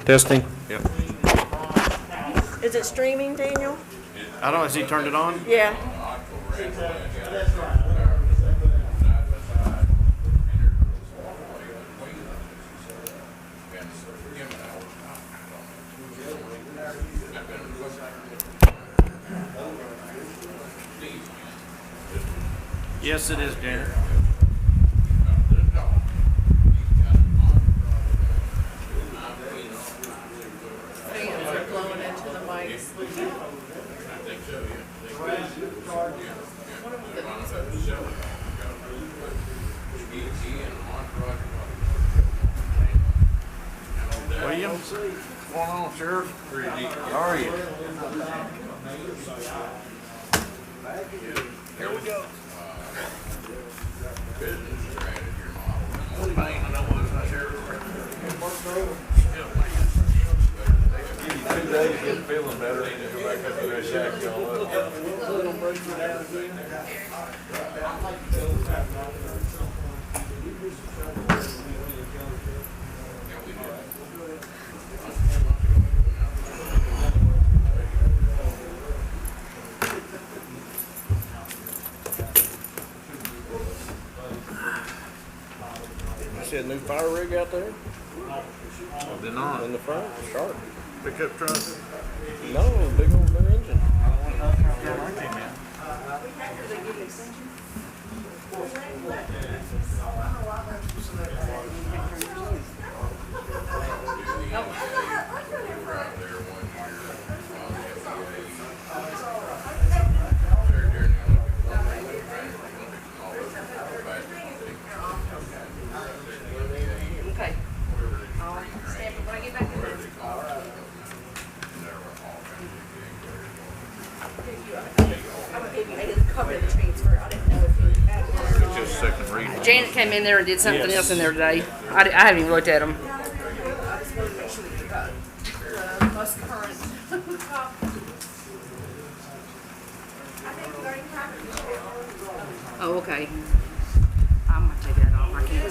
Testing. Yep. Is it streaming, Daniel? I don't know, has he turned it on? Yeah. Yes, it is, Janet. Fans are blowing into the mics. William, what's going on, Sheriff? How are you? Here we go. Give you 2 days to get feeling better and then go back up to that shack y'all up. You see a new fire rig out there They're not. in the front? Sharp. Pickup truck. No, big old new engine. Okay. I'll stamp it when I get back. I'm gonna give you a copy of the transfer. I didn't know if you had one or not. Just second reading. Janet came in there and did something else in there today. I haven't even looked at them. I just wanted to make sure that you got the most current copy. Oh, okay. I'm gonna take that off. I can't. I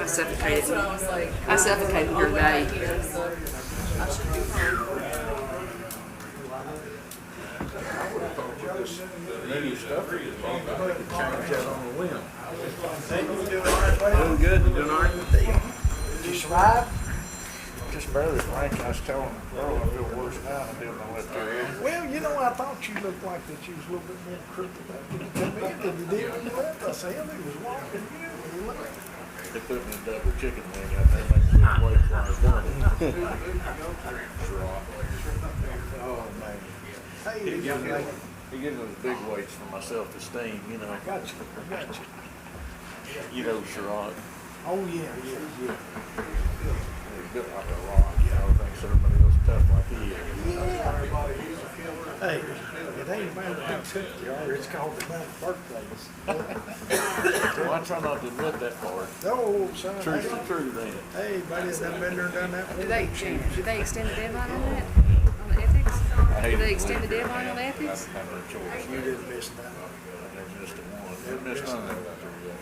suffocated. That's what I was like. I suffocated here today. Here, so I should be fine. New stuff, change that on the limb. Doing good, you doing all right? Did you survive? Just barely, Frank. I was telling the girl I feel worse now than I did when I left her. Well, you know, I thought you looked like that you was a little bit more crippled when you come in than you did when you left. I said, he was walking good when you left. They put me in double chicken wing out there, make me lose weight while I was done. Oh, man. Hey, He you gives me, like, he gives me those big weights for my self-esteem, you know. I got you. You know, Sherrod. Oh, yeah. He's built like a rock, you know, thinks everybody else tough like he is. Hey, it ain't about how tough you are. It's called the amount of birthdays. Well, I try not to admit that part. No, son. Truth's the truth, ain't it? Hey, buddy, I've been there and done that. Did they extend the deadline on that? On the ethics? I hate Did they to extend the believe it. deadline on the I ethics? have no choice. You didn't miss that. I never missed a one. Never missed none of that out there yet.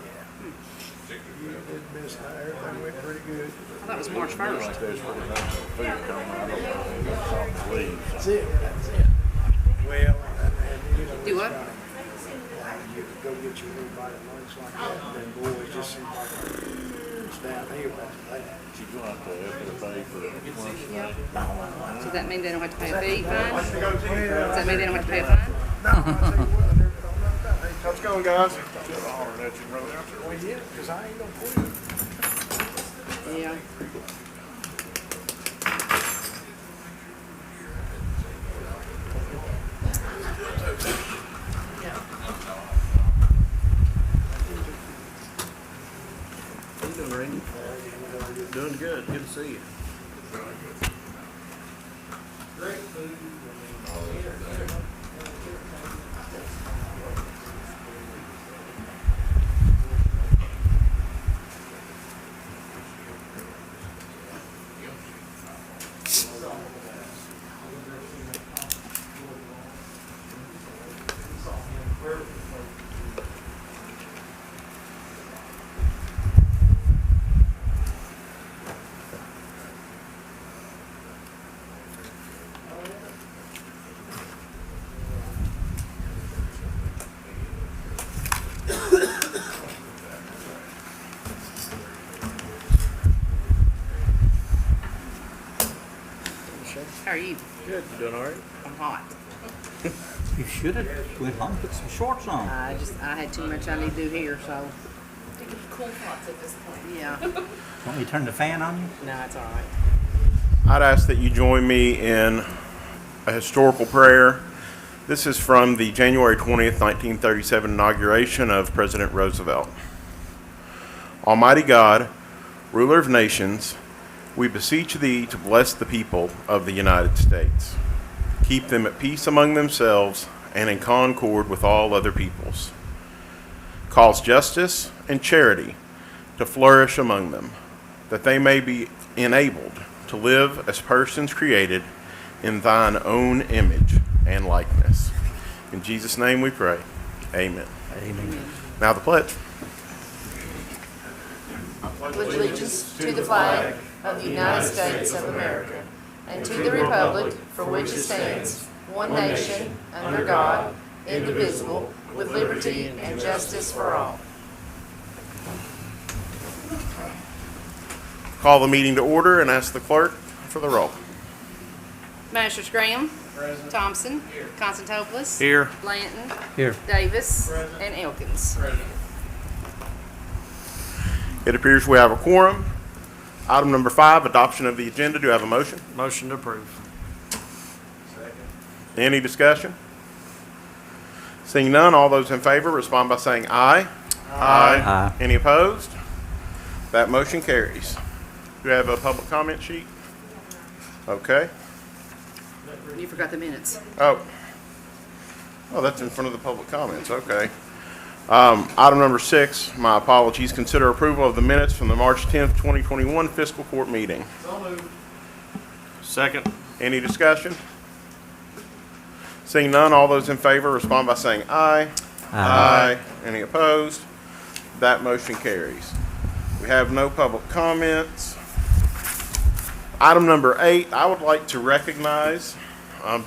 You didn't miss that. Everything went pretty good. I thought it was March Like 1st. there's pretty much some food coming. I don't know if they've got something to leave. That's it. That's it. Well, and you know, Do what? You could go get your little bite of lunch like that, and then boys just seem like it's downhill after that. You go out there, have to pay for lunch tonight. Does that mean they don't have to pay a fee fine? Does Well, that mean they don't have to pay a fine? no, I tell you what, I never thought about that. Hey, How's it going, guys? Just hollering at you, brother. well, yeah, because I ain't gonna quit. Yeah. How you doing, Randy? Doing good. Good to see you. How are you? Good, you doing all right? I'm hot. You should have went home and put some shorts on. I had too much I need to do here, so Taking cool thoughts at this point. yeah. Want me to turn the fan on you? No, it's all right. I'd ask that you join me in a historical prayer. This is from the January 20th, 1937 inauguration of President Roosevelt. Almighty God, ruler of nations, we beseech thee to bless the people of the United States. Keep them at peace among themselves and in concord with all other peoples. Cause justice and charity to flourish among them, that they may be enabled to live as persons created in thine own image and likeness. In Jesus' name we pray. Amen. Amen. Now the pledge. Pledge allegiance to the flag of the United States of America and to the republic for which it stands, one nation, under God, indivisible, with liberty and justice for all. Call the meeting to order and ask the clerk for the roll. Masters Graham. Present. Thompson. Here. Constantopoulos. Here. Blanton. Here. Davis. Present. And Elkins. Present. It appears we have a quorum. Item number 5, adoption of the agenda. Do you have a motion? Motion to approve. Any discussion? Seeing none, all those in favor respond by saying aye. Aye. Any opposed? That motion carries. Do you have a public comment sheet? Okay. You forgot the minutes. Oh, that's in front of the public comments. Okay. Item number 6, my apologies. Consider approval of the minutes from the March 10th, 2021 fiscal court meeting. Second. Any discussion? Seeing none, all those in favor respond by saying aye. Aye. Any opposed? That motion carries. We have no public comments. Item number 8, I would like to recognize,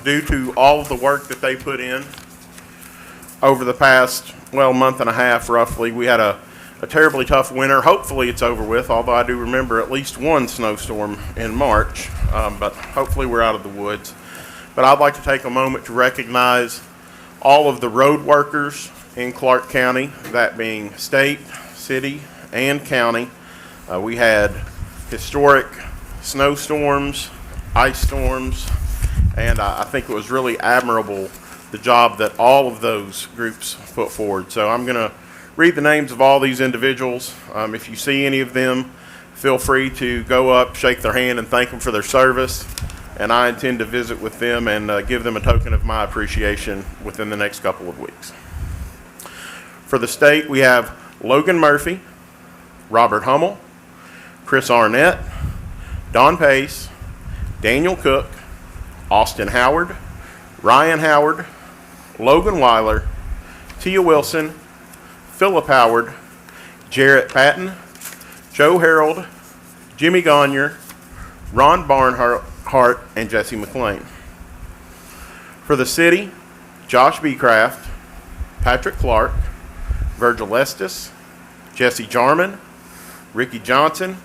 due to all of the work that they put in over the past, month and a half roughly. We had a terribly tough winter. Hopefully it's over with, although I do remember at least one snowstorm in March, but hopefully we're out of the woods. But I'd like to take a moment to recognize all of the road workers in Clark County, that being state, city, and county. We had historic snowstorms, ice storms, and I think it was really admirable the job that all of those groups put forward. So I'm going to read the names of all these individuals. If you see any of them, feel free to go up, shake their hand, and thank them for their service. And I intend to visit with them and give them a token of my appreciation within the next couple of weeks. For the state, we have Logan Murphy, Robert Hummel, Chris Arnett, Don Pace, Daniel Cook, Austin Howard, Ryan Howard, Logan Weiler, Tia Wilson, Philip Howard, Jarrett Patton, Joe Harold, Jimmy Gonier, Ron Barnhart, and Jesse McLean. For the city, Josh Beecraft, Patrick Clark, Virgil Estes, Jesse Jarman, Ricky Johnson,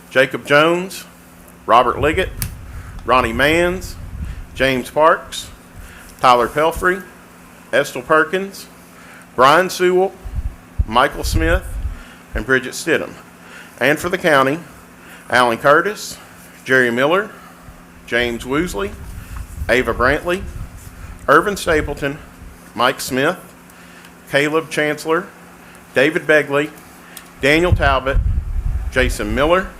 Jacob Jones, Robert Liggett, Ronnie Manns, James Parks, Tyler Pelfrey, Estel Perkins, Brian Sewell, Michael Smith, and Bridget Stidham. And for the county, Alan Curtis, Jerry Miller, James Woosley, Ava Brantley, Irvin Stapleton, Mike Smith, Caleb Chancellor, David Begley, Daniel Talbot, Jason Miller,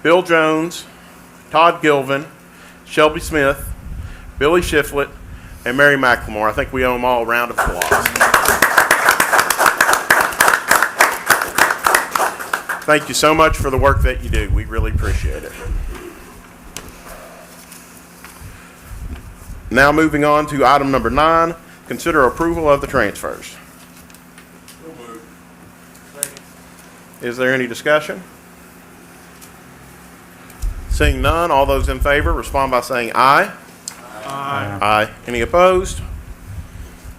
Bill Jones, Todd Gilvin, Shelby Smith, Billy Shiflett, and Mary McLemore. I think we owe them all a round of applause. Thank you so much for the work that you do. We really appreciate it. Now moving on to item number 9, consider approval of the transfers. Is there any discussion? Seeing none, all those in favor respond by saying aye. Aye. Aye. Any opposed?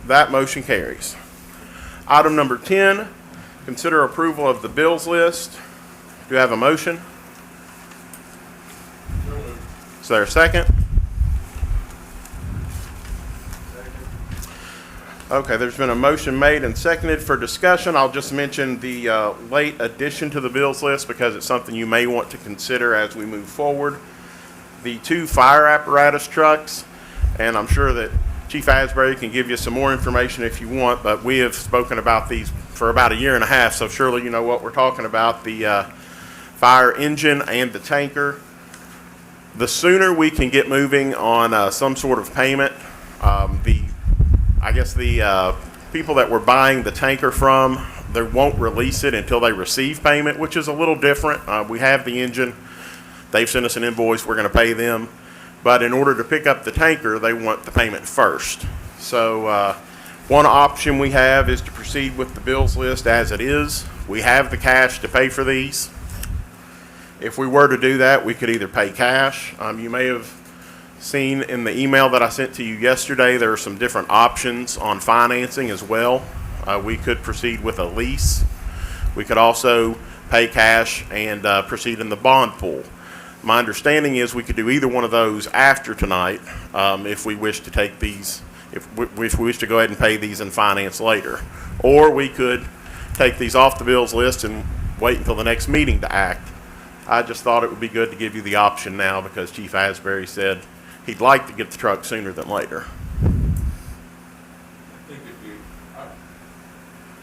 That motion carries. Item number 10, consider approval of the bills list. Do you have a motion? Is there a second? Okay, there's been a motion made and seconded for discussion. I'll just mention the late addition to the bills list because it's something you may want to consider as we move forward. The 2 fire apparatus trucks, and I'm sure that Chief Asbury can give you some more information if you want, but we have spoken about these for about a year and a half, so surely you know what we're talking about, the fire engine and the tanker. The sooner we can get moving on some sort of payment, I guess the people that we're buying the tanker from, they won't release it until they receive payment, which is a little different. We have the engine. They've sent us an invoice. We're going to pay them. But in order to pick up the tanker, they want the payment first. So one option we have is to proceed with the bills list as it is. We have the cash to pay for these. If we were to do that, we could either pay cash. You may have seen in the email that I sent to you yesterday, there are some different options on financing as well. We could proceed with a lease. We could also pay cash and proceed in the bond pool. My understanding is we could do either one of those after tonight if we wish to take these, if we wish to go ahead and pay these and finance later. Or we could take these off the bills list and wait until the next meeting to act. I just thought it would be good to give you the option now because Chief Asbury said he'd like to get the truck sooner than later. I think if you,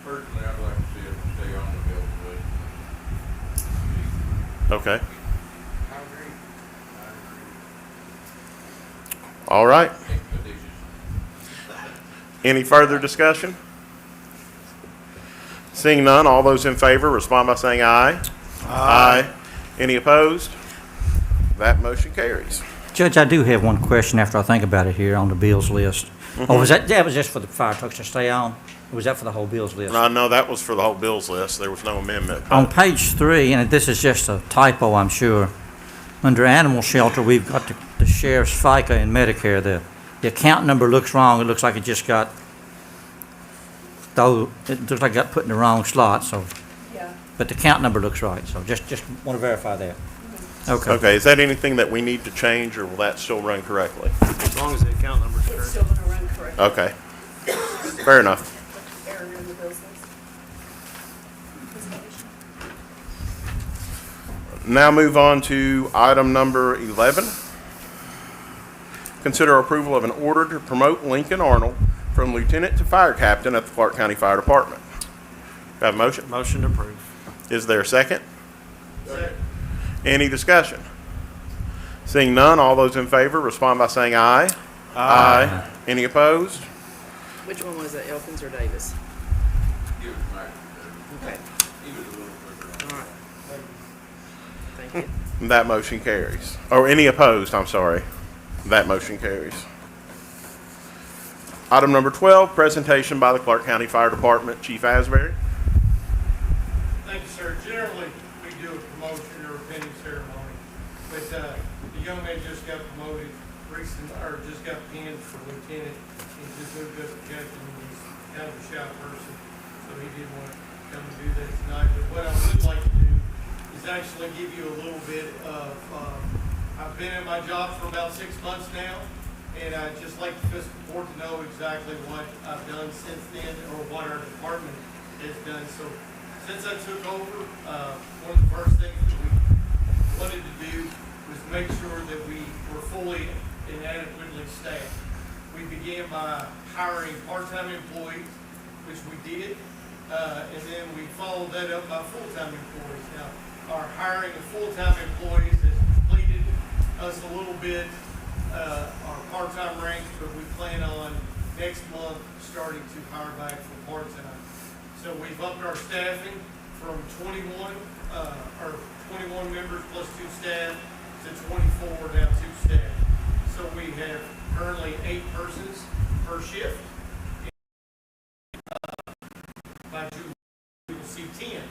personally, I'd like to see it stay on the bill list. Okay. I agree. All right. Expeditious. Any further discussion? Seeing none, all those in favor respond by saying aye. Aye. Any opposed? That motion carries. Judge, I do have one question after I think about it here on the bills list. Oh, was that was just for the fire trucks to stay on? Or was that for the whole bills list? No, that was for the whole bills list. There was no amendment. On page 3, and this is just a typo, I'm sure, under animal shelter, we've got the sheriff's FICA and Medicare. The account number looks wrong. It looks like it just got, though, it looks like it got put in the wrong slot, so, Yeah. but the account number looks right, so just want to verify that. Okay. Okay, is that anything that we need to change, or will that still run correctly? As long as the account number's It's correct. still gonna run correctly. Okay, fair enough. Error in the bills list. Now move on to item number 11. Consider approval of an order to promote Lincoln Arnold from lieutenant to fire captain at the Clark County Fire Department. Do I have a motion? Motion approved. Is there a second? Any discussion? Seeing none, all those in favor respond by saying aye. Aye. Any opposed? Which one was it, Elkins or Davis? Give it back. Okay, Even a little quicker. all right. Thank you. That motion carries. Or any opposed, I'm sorry. That motion carries. Item number 12, presentation by the Clark County Fire Department. Chief Asbury. Thank you, sir. Generally, we do a promotion or a pinning ceremony, but the young man just got promoted recently, or just got pinned for lieutenant. He just moved up to captain, and he's kind of a shy person, so he didn't want to come and do that tonight. But what I would like to do is actually give you a little bit of, I've been in my job for about 6 months now, and I'd just like the fiscal board to know exactly what I've done since then, or what our department has done. So since I took over, one of the first things that we wanted to do was make sure that we were fully and adequately staffed. We began by hiring part-time employees, which we did, and then we followed that up by full-time employees. Now, our hiring of full-time employees has depleted us a little bit, our part-time ranks, but we plan on next month starting to hire back for part-time. So we've upped our staffing from 21 members plus 2 staff to 24, now 2 staff. So we have currently 8 persons per shift. By June, we will see 10.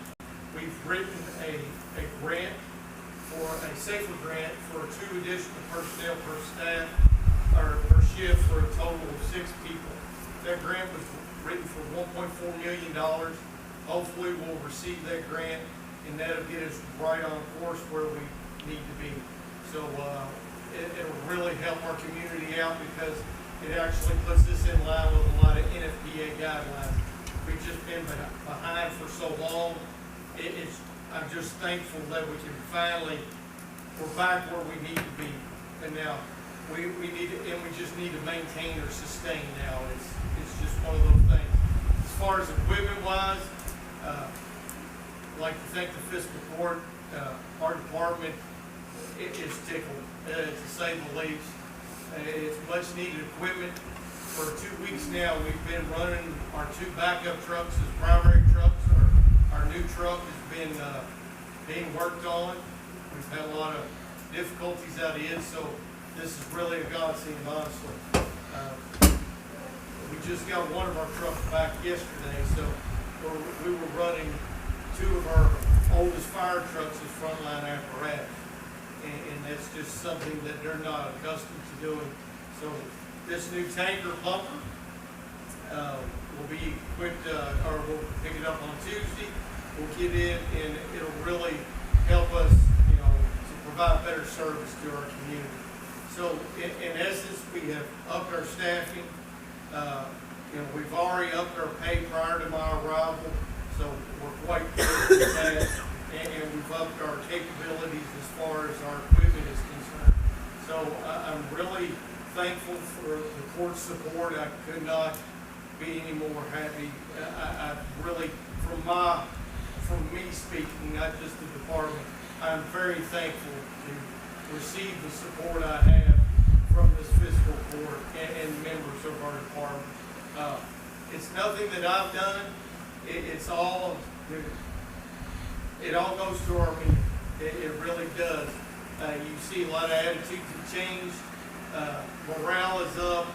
We've written a grant for a safer grant for 2 additional personnel per staff, or per shift, for a total of 6 people. That grant was written for $1.4 million. Hopefully we'll receive that grant, and that'll get us right on course where we need to be. So it'll really help our community out, because it actually puts us in line with a lot of NFPA guidelines. We've just been behind for so long. I'm just thankful that we can finally, we're back where we need to be. And now, we need to, and we just need to maintain or sustain now. It's just one of those things. As far as equipment wise, I'd like to thank the fiscal court, our department. It is tickled, to say the least. It's much needed equipment. For 2 weeks now, we've been running our 2 backup trucks as primary trucks. Our new truck has been being worked on. We've had a lot of difficulties out of it, so this is really a godsend, honestly. We just got one of our trucks back yesterday, so we were running 2 of our oldest fire trucks as frontline apparatus. And that's just something that they're not accustomed to doing. So this new tanker pumper will be equipped, or we'll pick it up on Tuesday. We'll get in, and it'll really help us, to provide better service to our community. So in essence, we have upped our staffing. We've already upped our pay prior to my arrival, so we're quite pleased with that. And we've upped our capabilities as far as our equipment is concerned. So I'm really thankful for the court's support. I could not be any more happy. I really, from me speaking, not just the department, I'm very thankful to receive the support I have from this fiscal court and members of our department. It's nothing that I've done. It's all. It all goes to our meeting. It really does. You see a lot of attitudes have changed. Morale is up.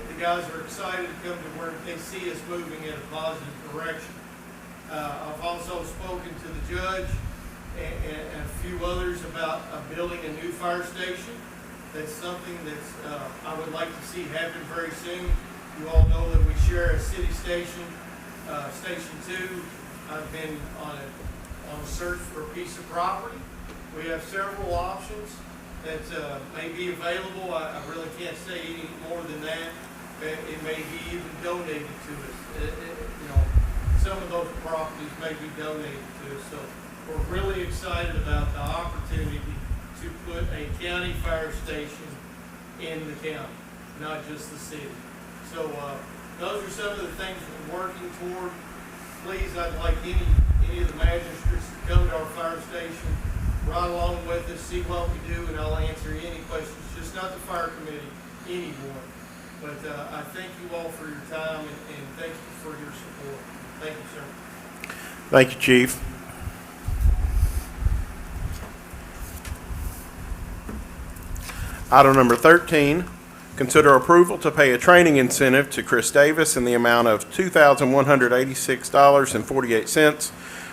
The guys are excited to come to work. They see us moving in a positive direction. I've also spoken to the judge and a few others about building a new fire station. That's something that's I would like to see happen very soon. You all know that we share a city station, Station 2. I've been on a search for a piece of property. We have several options that may be available. I really can't say any more than that. It may be even donated to us. Some of those properties may be donated to us. So we're really excited about the opportunity to put a county fire station in the county, not just the city. So those are some of the things we're working toward. Please, I'd like any of the magistrates to come to our fire station, ride along with us, see what we do, and I'll answer any questions. Just not the fire committee, anyone. But I thank you all for your time and thank you for your support. Thank you, sir. Thank you, Chief. Item number 13, consider approval to pay a training incentive to Chris Davis in the amount of $2,186.48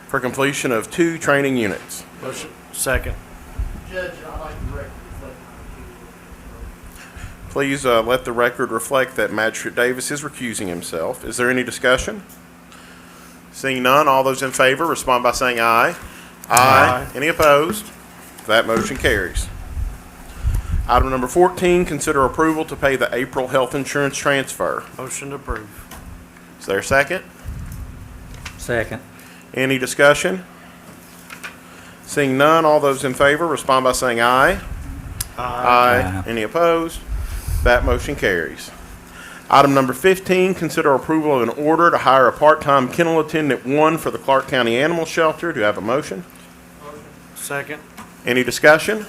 for completion of 2 training units. Motion. Second. Judge, I like the record. Please let the record reflect that Magistrate Davis is recusing himself. Is there any discussion? Seeing none, all those in favor respond by saying aye. Aye. Any opposed? That motion carries. Item number 14, consider approval to pay the April health insurance transfer. Motion approved. Is there a second? Second. Any discussion? Seeing none, all those in favor respond by saying aye. Aye. Any opposed? That motion carries. Item number 15, consider approval of an order to hire a part-time kennel attendant 1 for the Clark County Animal Shelter. Do you have a motion? Second. Any discussion?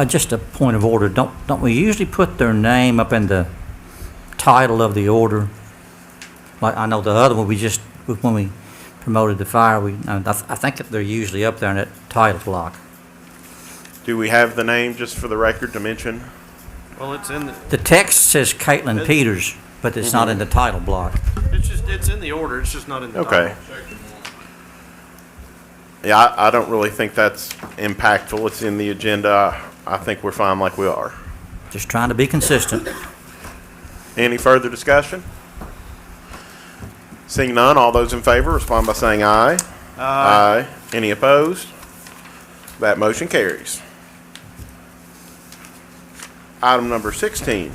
Just a point of order. Don't we usually put their name up in the title of the order? Like I know the other one, when we promoted the fire, I think that they're usually up there in that title block. Do we have the name just for the record to mention? Well, it's in The text says Caitlin Peters, but it's not in the title block. it's in the order. It's just not in the Okay. Yeah, I don't really think that's impactful. It's in the agenda. I think we're fine like we are. Just trying to be consistent. Any further discussion? Seeing none, all those in favor respond by saying aye. Aye. Any opposed? That motion carries. Item number 16,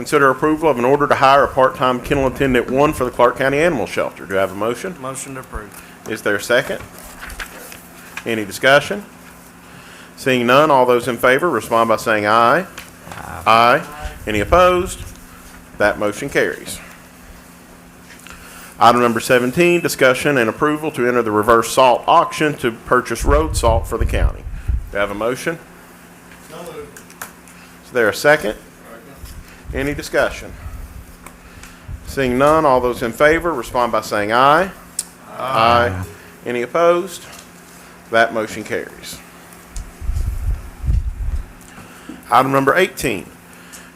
Consider approval of an order to hire a part-time kennel attendant 1 for the Clark County Animal Shelter. Do I have a motion? Motion to approve. Is there a second? Any discussion? Seeing none, all those in favor respond by saying aye. Aye. Any opposed? That motion carries. Item number 17, discussion and approval to enter the reverse salt auction to purchase road salt for the county. Do I have a motion? Is there a second? Any discussion? Seeing none, all those in favor respond by saying aye. Aye. Any opposed? That motion carries. Item number 18,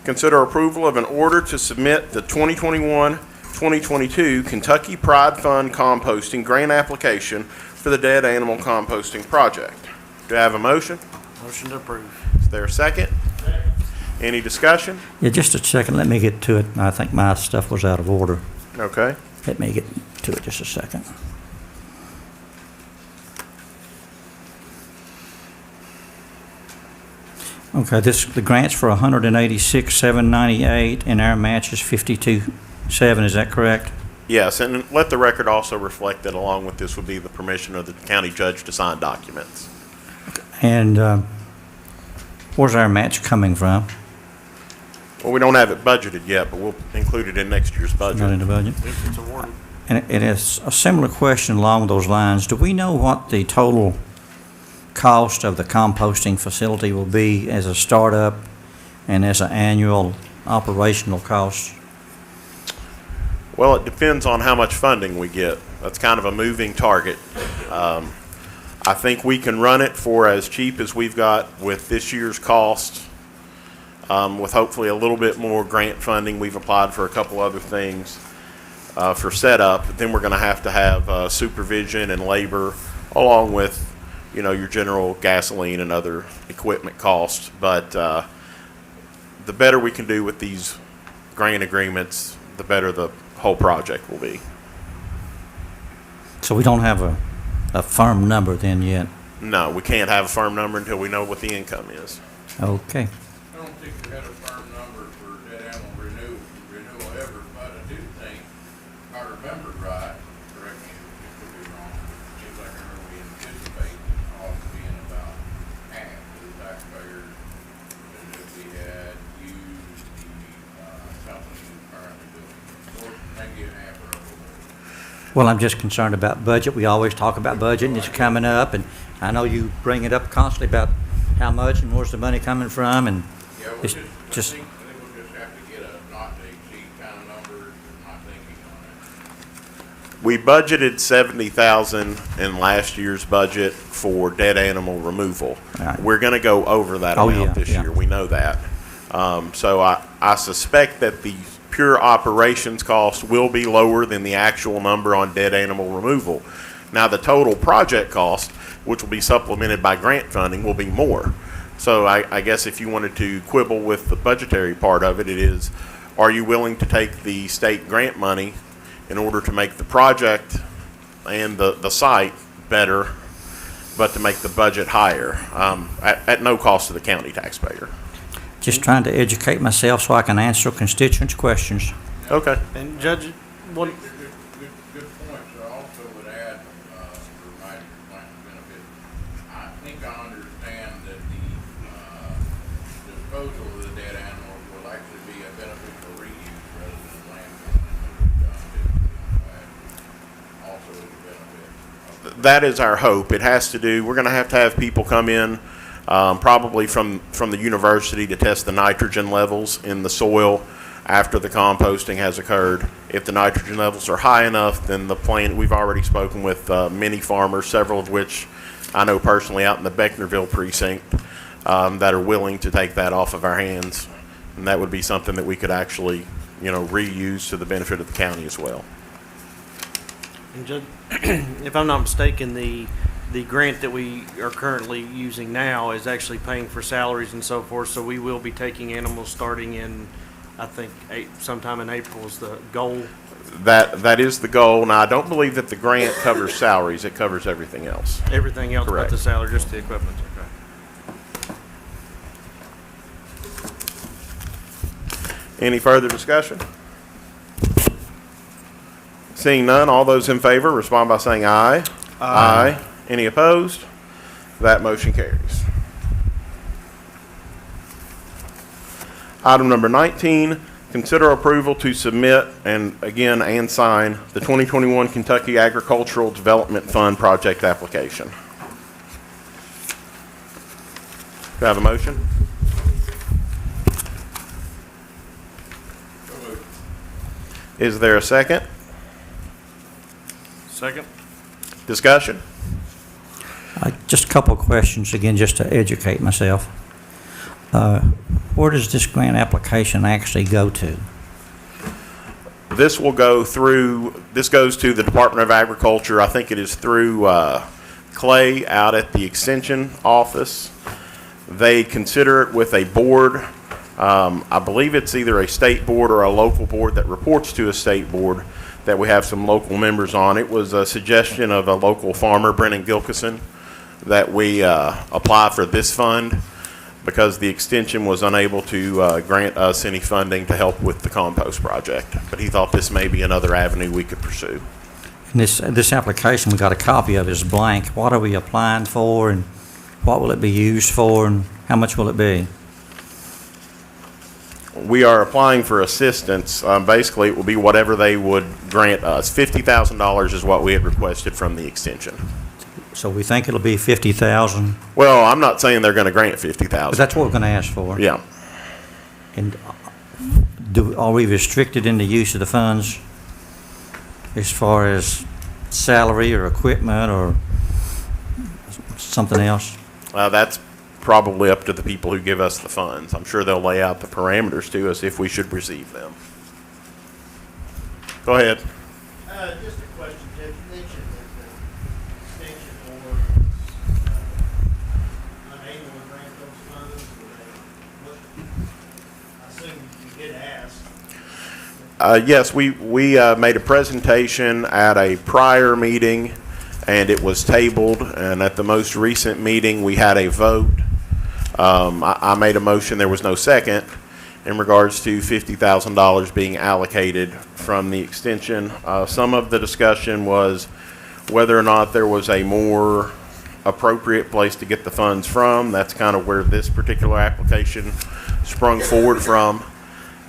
consider approval of an order to submit the 2021-2022 Kentucky Pride Fund composting grant application for the dead animal composting project. Do I have a motion? Motion to approve. Is there a second? Any discussion? Yeah, just a second, let me get to it. I think my stuff was out of order. Okay. Let me get to it just a second. Okay, the grant's for $186,798 and our match is $52,700, is that correct? Yes, and let the record also reflect that along with this would be the permission of the county judge to sign documents. And where's our match coming from? Well, we don't have it budgeted yet, but we'll include it in next year's budget. Not in the budget? If it's awarded. And it is a similar question along those lines. Do we know what the total cost of the composting facility will be as a startup and as an annual operational cost? Well, it depends on how much funding we get. That's kind of a moving target. I think we can run it for as cheap as we've got with this year's cost, with hopefully a little bit more grant funding. We've applied for a couple other things for setup. Then we're going to have supervision and labor along with, you know, your general gasoline and other equipment costs. But the better we can do with these grant agreements, the better the whole project will be. So we don't have a firm number then yet? No, we can't have a firm number until we know what the income is. Okay. I don't think we had a firm number for dead animal renewal ever, but I do think, if I remember right, correct me if it could be wrong, seems like I remember we anticipate the cost being about half of the taxpayers than if we had used the company who's currently doing it, or maybe a half or a little bit. Well, I'm just concerned about budget. We always talk about budget and it's coming up, and I know you bring it up constantly about how much and where's the money coming from, and Yeah, we'll it's just, just, I think we'll just have to get a not to exceed kind of number, not thinking on it. We budgeted $70,000 in last year's budget for dead animal removal. Right. We're going to go over that Oh, amount yeah, this yeah. year. We know that. So I suspect that the pure operations cost will be lower than the actual number on dead animal removal. Now, the total project cost, which will be supplemented by grant funding, will be more. So I guess if you wanted to quibble with the budgetary part of it, it is, are you willing to take the state grant money in order to make the project and the site better, but to make the budget higher at no cost to the county taxpayer? just trying to educate myself so I can answer constituents' questions. Okay. And Judge, what, Good points. I also would add, for my benefit, I think I understand that the disposal of the dead animals will actually be a beneficial reuse rather than landfilling, as we've done typically. Also is a benefit. That is our hope. It has to do, we're going to have people come in, probably from the university to test the nitrogen levels in the soil after the composting has occurred. If the nitrogen levels are high enough, then the plant, we've already spoken with many farmers, several of which I know personally out in the Becknerville precinct, that are willing to take that off of our hands. And that would be something that we could actually, reuse to the benefit of the county as well. and Judge, if I'm not mistaken, the grant that we are currently using now is actually paying for salaries and so forth, so we will be taking animals starting in, I think, sometime in April is the goal. That is the goal. Now, I don't believe that the grant covers salaries. It covers everything else. Everything else but Correct. the salary, just the equipment. Okay. Any further discussion? Seeing none, all those in favor respond by saying aye. Aye. Any opposed? That motion carries. Item number 19, consider approval to submit and sign the 2021 Kentucky Agricultural Development Fund project application. Do I have a motion? Is there a second? Second. Discussion? Just a couple of questions, again, just to educate myself. Where does this grant application actually go to? This will go through, this goes to the Department of Agriculture. I think it is through Clay out at the Extension office. They consider it with a board. I believe it's either a state board or a local board that reports to a state board that we have some local members on. It was a suggestion of a local farmer, Brennan Gilkison, that we apply for this fund because the extension was unable to grant us any funding to help with the compost project. But he thought this may be another avenue we could pursue. And this application we got a copy of is blank. What are we applying for, and what will it be used for, and how much will it be? We are applying for assistance. Basically, it will be whatever they would grant us. $50,000 is what we had requested from the extension. So we think it'll be $50,000, Well, I'm not saying they're going to grant but $50,000. that's what we're going to ask for. Yeah. And are we restricted in the use of the funds as far as salary or equipment or something else? That's probably up to the people who give us the funds. I'm sure they'll lay out the parameters to us if we should receive them. Go ahead. Just a question, Jeff. You mentioned that the extension board was unable to grant those funds. I assume you did ask. Yes, we made a presentation at a prior meeting, and it was tabled. And at the most recent meeting, we had a vote. I made a motion. There was no second in regards to $50,000 being allocated from the extension. Some of the discussion was whether or not there was a more appropriate place to get the funds from. That's kind of where this particular application sprung forward from.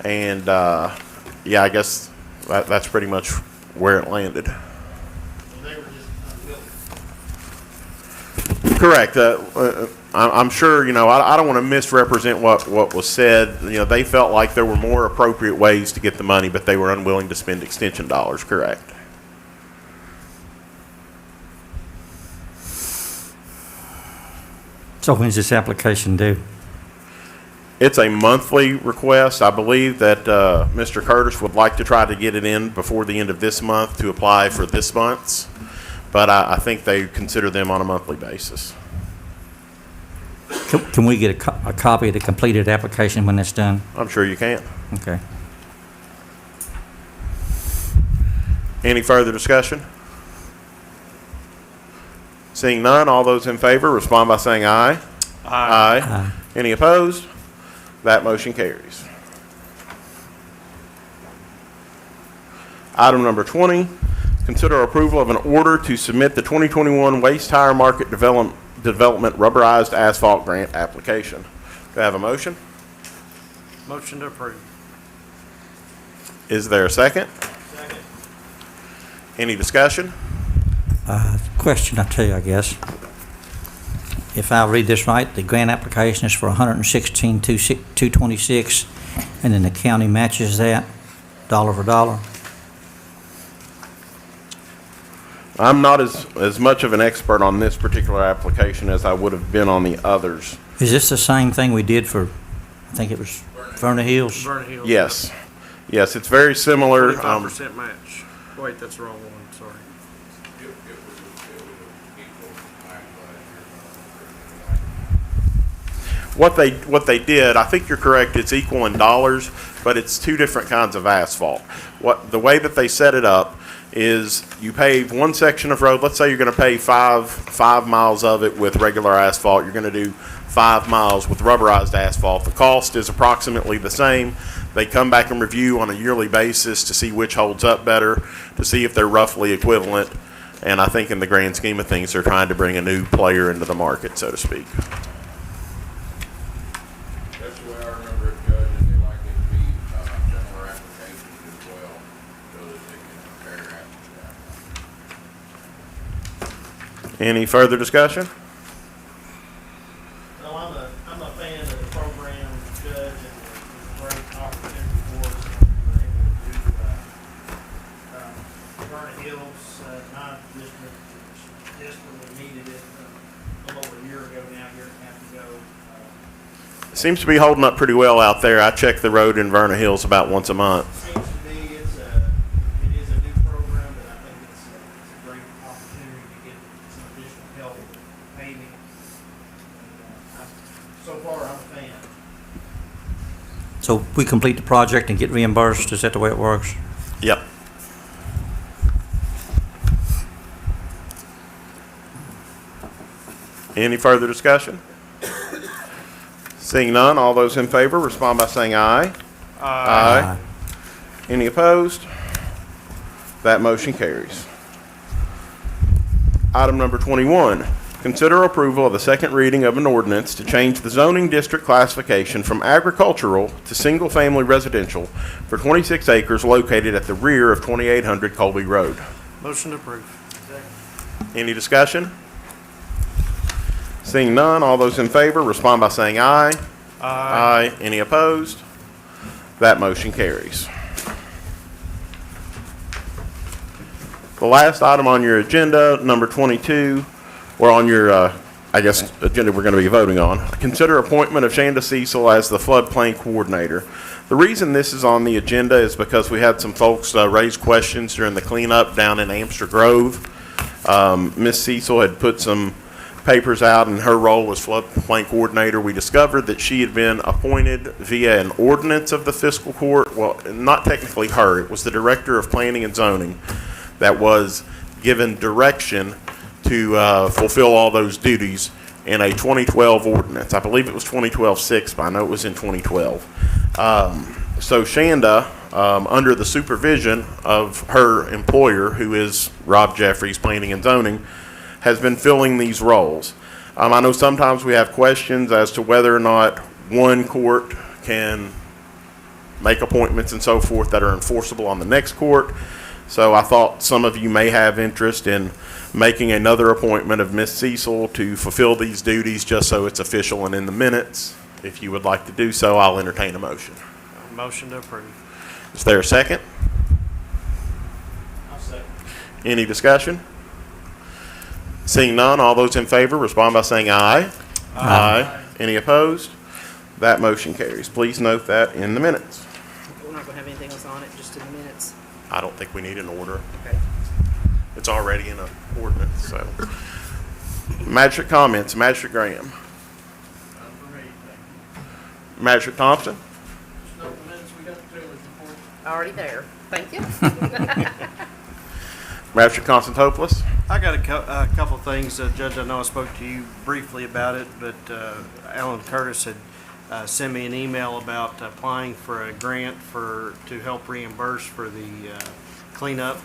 And yeah, I guess that's pretty much where it landed. Well, they were just unwilling. Correct. I'm sure, I don't want to misrepresent what was said. They felt like there were more appropriate ways to get the money, but they were unwilling to spend extension dollars. Correct. So when's this application due? It's a monthly request. I believe that Mr. Curtis would like to try to get it in before the end of this month to apply for this month's, but I think they consider them on a monthly basis. Can we get a copy of the completed application when it's done? I'm sure you can. Okay. Any further discussion? Seeing none, all those in favor respond by saying aye. Aye. Aye. Any opposed? That motion carries. Item number 20, consider approval of an order to submit the 2021 Waste Tire Market Development Rubberized Asphalt Grant application. Do I have a motion? Motion to approve. Is there a second? Second. Any discussion? Question or two, I guess. If I read this right, the grant application is for $116,226, and then the county matches that dollar for dollar. I'm not as much of an expert on this particular application as I would have been on the others. Is this the same thing we did for, I think it was Verna Hills? Vernon Hills. Yes. Yes, it's very similar. 25% match. Wait, that's the wrong one, sorry. It was equal last year. What they did, I think you're correct, it's equal in dollars, but it's two different kinds of asphalt. The way that they set it up is you pave one section of road. Let's say you're going to pave five miles of it with regular asphalt. You're going to do 5 miles with rubberized asphalt. The cost is approximately the same. They come back and review on a yearly basis to see which holds up better, to see if they're roughly equivalent. And I think in the grand scheme of things, they're trying to bring a new player into the market, so to speak. That's the way I remember it, Judge, and they like it to be similar applications as well, so that they can compare apples to apples. Any further discussion? No, I'm a fan of the program, Judge, and it's a great opportunity for us. We're able to do, Vernon Hills, my district, desperately needed it a little over a year ago now, year and a half ago. Seems to be holding up pretty well out there. I check the road in Vernon Hills about once a month. Seems to be, it is a new program, but I think it's a great opportunity to get some additional help with paving. So far, I'm a fan. So we complete the project and get reimbursed, is that the way it works? Yep. Any further discussion? Seeing none, all those in favor respond by saying aye. Aye. Any opposed? That motion carries. Item number 21, consider approval of the second reading of an ordinance to change the zoning district classification from agricultural to single-family residential for 26 acres located at the rear of 2800 Colby Road. Motion approved. Any discussion? Seeing none, all those in favor respond by saying aye. Aye. Any opposed? That motion carries. The last item on your agenda, number 22, or on your, agenda we're going to be voting on. Consider appointment of Shanda Cecil as the floodplain coordinator. The reason this is on the agenda is because we had some folks raise questions during the cleanup down in Amster Grove. Ms. Cecil had put some papers out in her role as floodplain coordinator. We discovered that she had been appointed via an ordinance of the fiscal court. Well, not technically her, it was the director of planning and zoning that was given direction to fulfill all those duties in a 2012 ordinance. I believe it was 2012-6, but I know it was in 2012. So Shanda, under the supervision of her employer, who is Rob Jeffries, Planning and Zoning, has been filling these roles. I know sometimes we have questions as to whether or not one court can make appointments and so forth that are enforceable on the next court. So I thought some of you may have interest in making another appointment of Ms. Cecil to fulfill these duties, just so it's official and in the minutes. If you would like to do so, I'll entertain a motion. Motion to approve. Is there a second? I'll second. Any discussion? Seeing none, all those in favor respond by saying aye. Aye. Any opposed? That motion carries. Please note that in the minutes. We're not gonna have anything else on it, just in the minutes. I don't think we need an order. Okay. It's already in an ordinance, so. Magistrate comments, Magistrate Graham. None for me, thank you. Magistrate Thompson. Just note the minutes we got the trailer's report. Already there. Thank you. Magistrate Constantopoulos. I got a couple things, Judge. I know I spoke to you briefly about it, but Alan Curtis had sent me an email about applying for a grant to help reimburse for the cleanup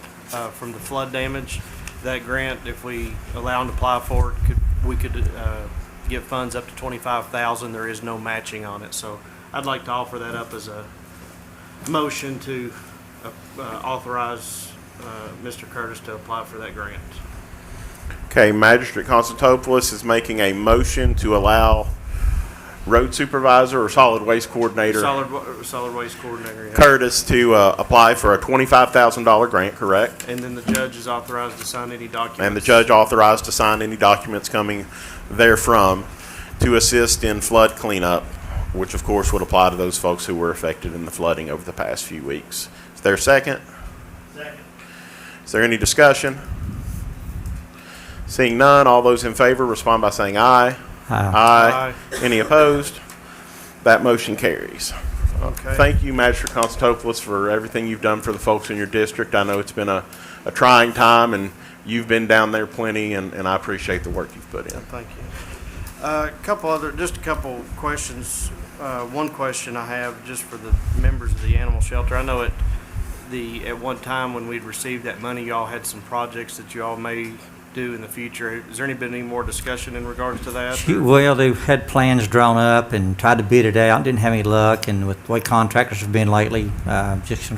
from the flood damage. That grant, if we allow him to apply for it, we could give funds up to $25,000. There is no matching on it, so I'd like to offer that up as a motion to authorize Mr. Curtis to apply for that grant. Okay, Magistrate Constantopoulos is making a motion to allow road supervisor or solid waste coordinator Solid waste coordinator. Yeah. Curtis to apply for a $25,000 grant, correct? And then the judge is authorized to sign any documents. And the judge authorized to sign any documents coming therefrom to assist in flood cleanup, which of course would apply to those folks who were affected in the flooding over the past few weeks. Is there a second? Second. Is there any discussion? Seeing none, all those in favor respond by saying aye. Aye. Any opposed? That motion carries. Okay. Thank you, Magistrate Constantopoulos, for everything you've done for the folks in your district. I know it's been a trying time, and you've been down there plenty, and I appreciate the work you've put in. Thank you. Just a couple questions. One question I have just for the members of the animal shelter. I know at one time when we'd received that money, y'all had some projects that y'all may do in the future. Has there been any more discussion in regards to that? Well, they've had plans drawn up and tried to bid it out, didn't have any luck, and with the way contractors have been lately, just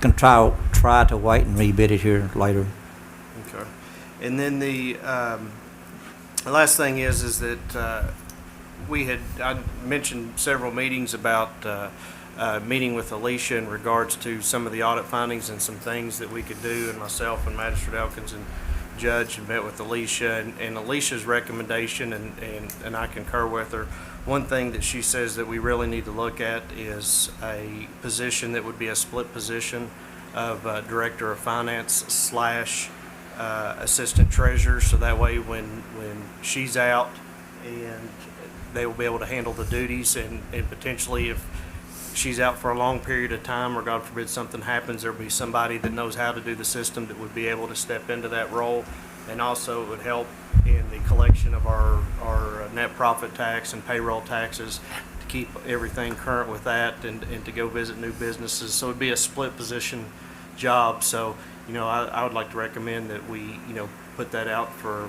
gonna try to wait and rebid it here later. Okay. And then the last thing is that I mentioned several meetings about meeting with Alicia in regards to some of the audit findings and some things that we could do, and myself and Magistrate Elkins and Judge met with Alicia, and Alicia's recommendation, and I concur with her. One thing that she says that we really need to look at is a position that would be a split position of Director of Finance / Assistant Treasurer, so that way when she's out, and they will be able to handle the duties, and potentially if she's out for a long period of time, or God forbid something happens, there'll be somebody that knows how to do the system that would be able to step into that role. And also it would help in the collection of our net profit tax and payroll taxes to keep everything current with that, and to go visit new businesses. So it'd be a split position job. So, I would like to recommend that we, put that out for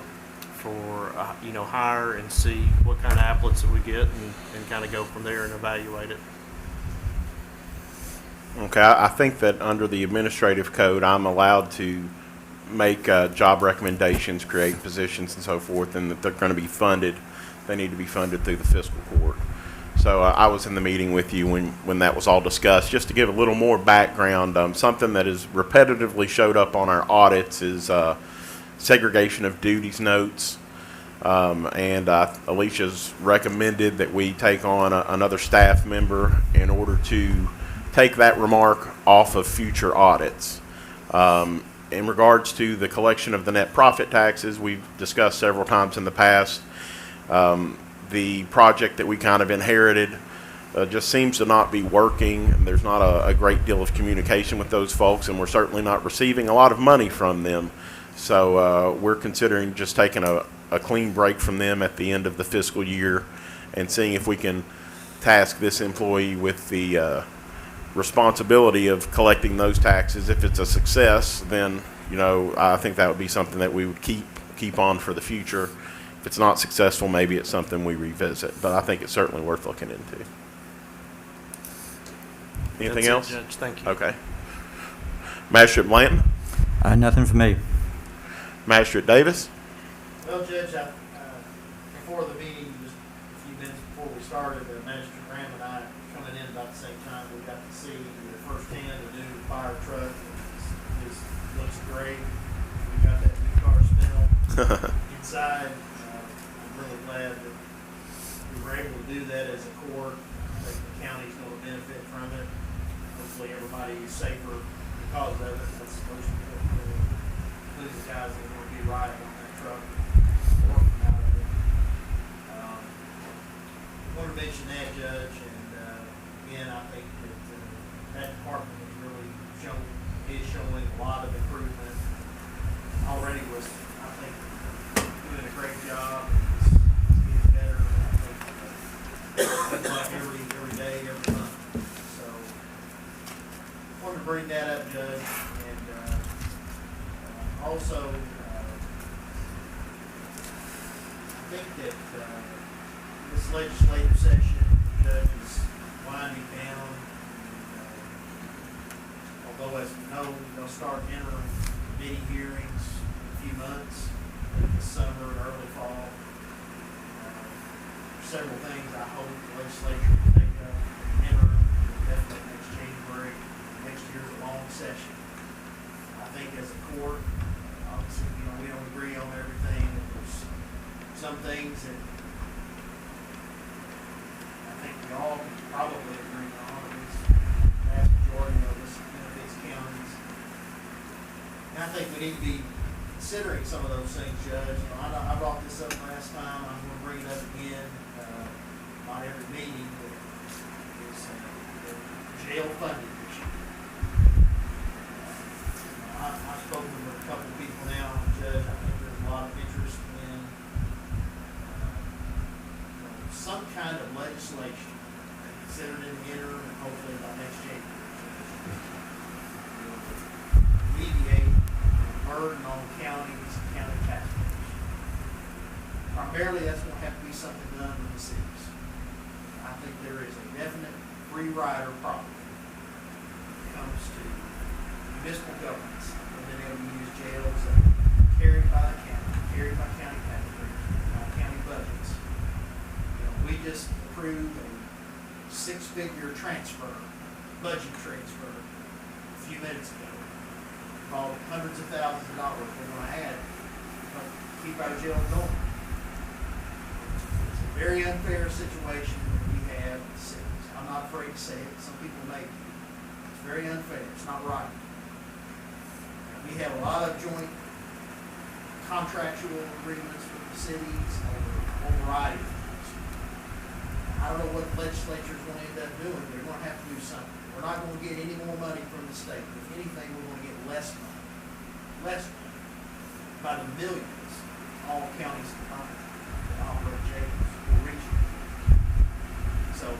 hire, and see what kind of applicants that we get, and kind of go from there and evaluate it. Okay, I think that under the administrative code, I'm allowed to make job recommendations, create positions and so forth, and that they're going to be funded. They need to be funded through the fiscal court. So I was in the meeting with you when that was all discussed. Just to give a little more background, something that has repetitively showed up on our audits is segregation of duties notes. And Alicia's recommended that we take on another staff member in order to take that remark off of future audits. In regards to the collection of the net profit taxes, we've discussed several times in the past. The project that we kind of inherited just seems to not be working. There's not a great deal of communication with those folks, and we're certainly not receiving a lot of money from them. So we're considering just taking a clean break from them at the end of the fiscal year, and seeing if we can task this employee with the responsibility of collecting those taxes. If it's a success, then I think that would be something that we would keep on for the future. If it's not successful, maybe it's something we revisit, but I think it's certainly worth looking into. Anything else? That's it, Judge. Thank you. Okay. Magistrate Blanton? Nothing for me. Magistrate Davis? Well, Judge, before the meeting, just a few minutes before we started, Magistrate Graham and I coming in about the same time, we got to see firsthand the new fire truck. It looks great. We got that new car smell inside. I'm really glad that we were able to do that as a court. I think the county's going to benefit from it. Hopefully everybody is safer because of it. That's the most important thing. Including the guys that are going to be riding on that truck. Working out of it. I want to mention that, Judge, and again, I think that department is really showing a lot of improvement. Already was, I think, doing a great job. It's getting better. I think it's like every day, every month. So, I wanted to bring that up, Judge, and also, I think that this legislative session, Judge, is winding down. Although, as we know, they'll start interim committee hearings in a few months, this summer and early fall. Several things I hope the legislature will take up in interim, definitely next January. Next year's a long session. I think as a court, obviously, we don't agree on everything. There's some things that I think we all can probably agree on, at least the vast majority of us benefits counties. And I think we need to be considering some of those things, Judge. I brought this up last time. I'm going to bring it up again. Not every meeting, but it's the jail funding issue. I've spoken with a couple of people now, Judge. I think there's a lot of interest in some kind of legislation. considered in the interim, and hopefully by next January. Alleviate the burden on counties and county taxpayers. Primarily, that's gonna have to be something done with the cities. I think there is a definite free rider problem when it comes to municipal governments, and then able to use jails that are carried by the county, carried by county taxpayers, by county budgets. You know, we just approved a six-figure transfer, budget transfer, a few minutes ago. Called hundreds of thousands of dollars we're gonna add to keep our jail going. It's a very unfair situation that we have in the cities. I'm not afraid to say it. Some people may be. It's very unfair. It's not right. We have a lot of joint contractual agreements with the cities over a variety of things. I don't know what the legislature is going to end up doing. They're going to have to do something. We're not going to get any more money from the state. If anything, we're going to get less money. Less money. By the millions, all counties combined that operate jails or regions. So, in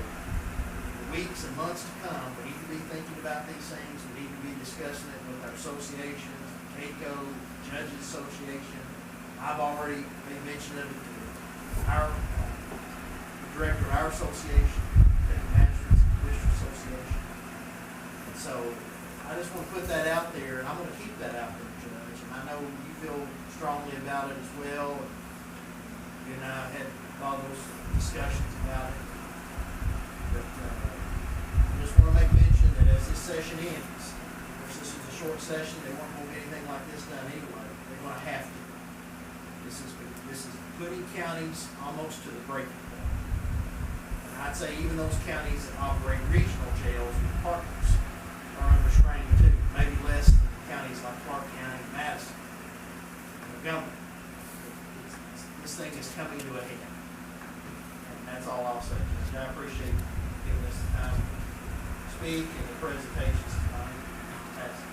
the weeks and months to come, we need to be thinking about these things. We need to be discussing it with our associations, CAECO, Judges Association. I've already made mention of it to our director of our association, the Magistrates and District Association. And so I just want to put that out there, and I'm going to keep that out there, Judge. And I know you feel strongly about it as well. You and I had all those discussions about it. But I just want to make mention that as this session ends, of course this is a short session, they won't get anything like this done anyway. They're going to have to. This is putting counties almost to the breaking point. And I'd say even those counties that operate regional jails with partners are under strain too. Maybe less than counties like Clark County and Madison. Montgomery. This thing is coming to a head. And that's all I'll say. I appreciate you giving us the time to speak and the presentations tonight. Fantastic.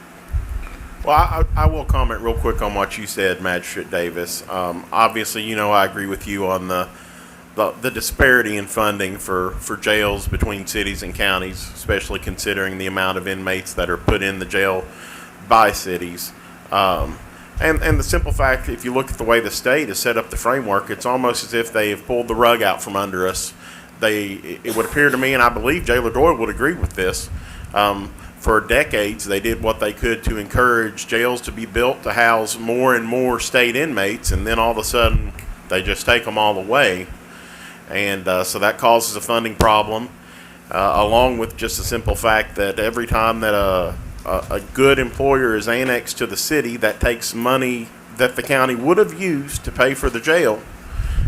Well, I will comment real quick on what you said, Magistrate Davis. Obviously, you know, I agree with you on the disparity in funding for jails between cities and counties, especially considering the amount of inmates that are put in the jail by cities. And the simple fact, if you look at the way the state has set up the framework, it's almost as if they have pulled the rug out from under us. It would appear to me, and I believe Jailer Doyle would agree with this, for decades, they did what they could to encourage jails to be built to house more and more state inmates, and then all of a sudden, they just take them all away. And so that causes a funding problem, along with just the simple fact that every time that a good employer is annexed to the city, that takes money that the county would have used to pay for the jail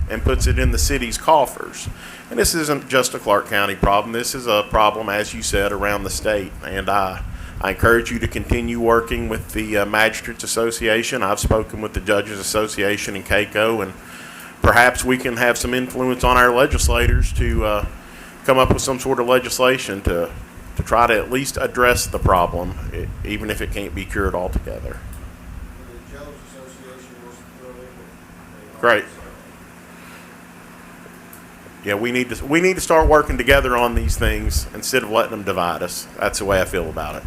and puts it in the city's coffers. And this isn't just a Clark County problem. This is a problem, as you said, around the state. And I encourage you to continue working with the Magistrates Association. I've spoken with the Judges Association and CAECO, and perhaps we can have some influence on our legislators to come up with some sort of legislation to try to at least address the problem, even if it can't be cured altogether. The Judges Association was Great. Yeah, we need to start working together on these things instead of letting them divide us. That's the way I feel about it.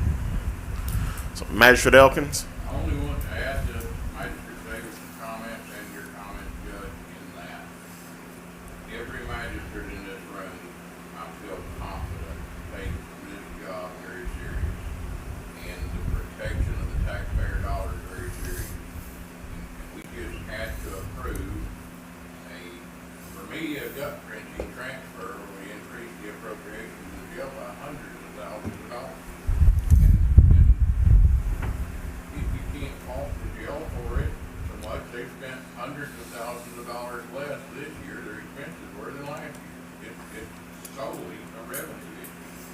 So, Magistrate Elkins. I only want to add to Magistrate Davis' comments and your comments, Judge, in that every magistrate in this room, I feel confident, takes this job very serious, and the protection of the taxpayer dollars very serious. And we just had to approve for me, a gut-wrenching transfer where we increased the appropriation to the jail by hundreds of thousands of dollars. And if you can't fault the jail for it so much, they've spent hundreds of thousands of dollars less this year. Their expenses were than last year. It's solely a revenue issue.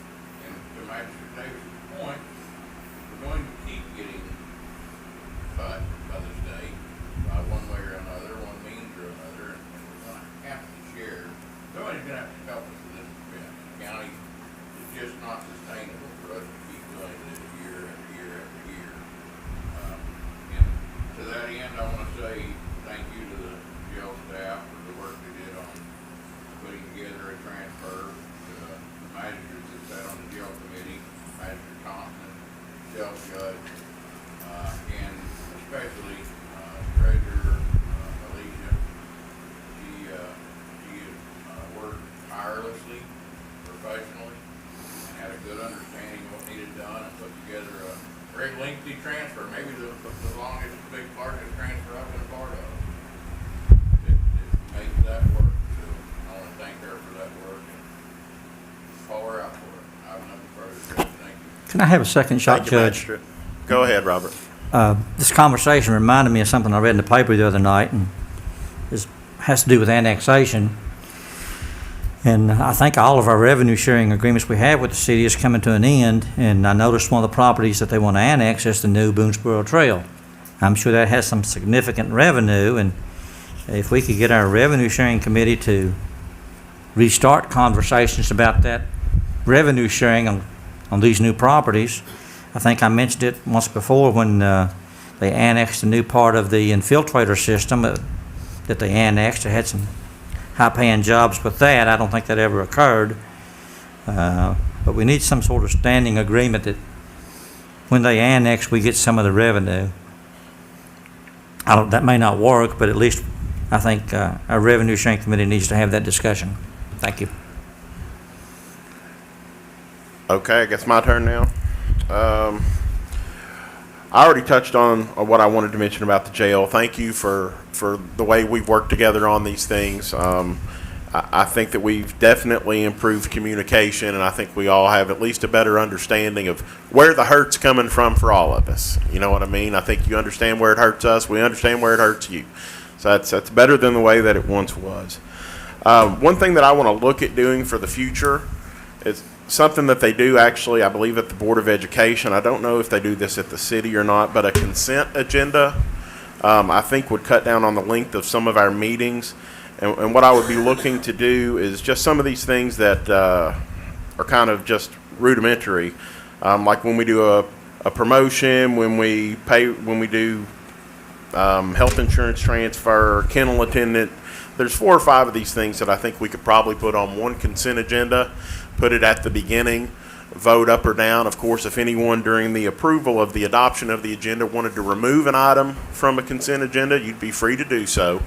And to Magistrate Davis' point, we're going to keep getting cut by the state by one way or another, one means or another, and we're going to have to share. Somebody's going to have to help us with this expense. The county is just not sustainable for us to keep doing this year after year after year. And to that end, I want to say thank you to the jail staff for the work they did on putting together a transfer to the magistrate good understanding of what needed done and put together a very lengthy transfer, maybe the longest big part of the transfer I've been a part of. It made that work, so I want to thank her for that work and call her out for it. I have nothing further to say, thank you. Can I have a second shot, Thank you, Judge? Magistrate. Go ahead, Robert. This conversation reminded me of something I read in the paper the other night, and has to do with annexation. And I think all of our revenue sharing agreements we have with the city is coming to an end, and I noticed one of the properties that they want to annex is the new Boonesboro Trail. I'm sure that has some significant revenue, and if we could get our revenue sharing committee to restart conversations about that revenue sharing on these new properties. I think I mentioned it once before when they annexed a new part of the infiltrator system that they annexed. They had some high-paying jobs with that. I don't think that ever occurred. But we need some sort of standing agreement that when they annex, we get some of the revenue. That may not work, but at least I think our revenue sharing committee needs to have that discussion. Thank you. Okay, I guess my turn now. I already touched on what I wanted to mention about the jail. Thank you for the way we've worked together on these things. I think that we've definitely improved communication, and I think we all have at least a better understanding of where the hurt's coming from for all of us. You know what I mean? I think you understand where it hurts us. We understand where it hurts you. So that's better than the way that it once was. One thing that I want to look at doing for the future is something that they do actually, I believe, at the Board of Education. I don't know if they do this at the city or not, but a consent agenda, I think, would cut down on the length of some of our meetings. And what I would be looking to do is just some of these things that are kind of just rudimentary, like when we do a promotion, when we do health insurance transfer, kennel attendant. There's 4 or 5 of these things that I think we could probably put on one consent agenda, put it at the beginning, vote up or down. Of course, if anyone during the approval of the adoption of the agenda wanted to remove an item from a consent agenda, you'd be free to do so.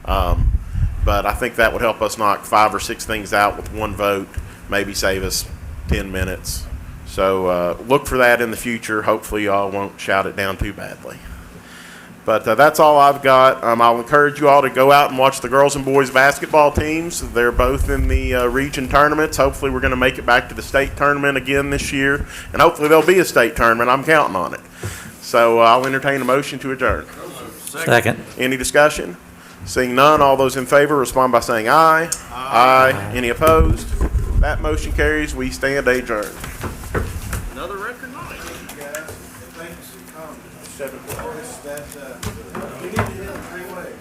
But I think that would help us knock 5 or 6 things out with one vote, maybe save us 10 minutes. So look for that in the future. Hopefully y'all won't shout it down too badly. But that's all I've got. I'll encourage you all to go out and watch the girls and boys basketball teams. They're both in the region tournaments. Hopefully we're going to make it back to the state tournament again this year. And hopefully there'll be a state tournament. I'm counting on it. So I'll entertain a motion to adjourn. Second. Any discussion? Seeing none, all those in favor respond by saying aye. Aye. Any opposed? That motion carries. We stand adjourned. Another record night. Thanks for coming. We need to hit 3 ways.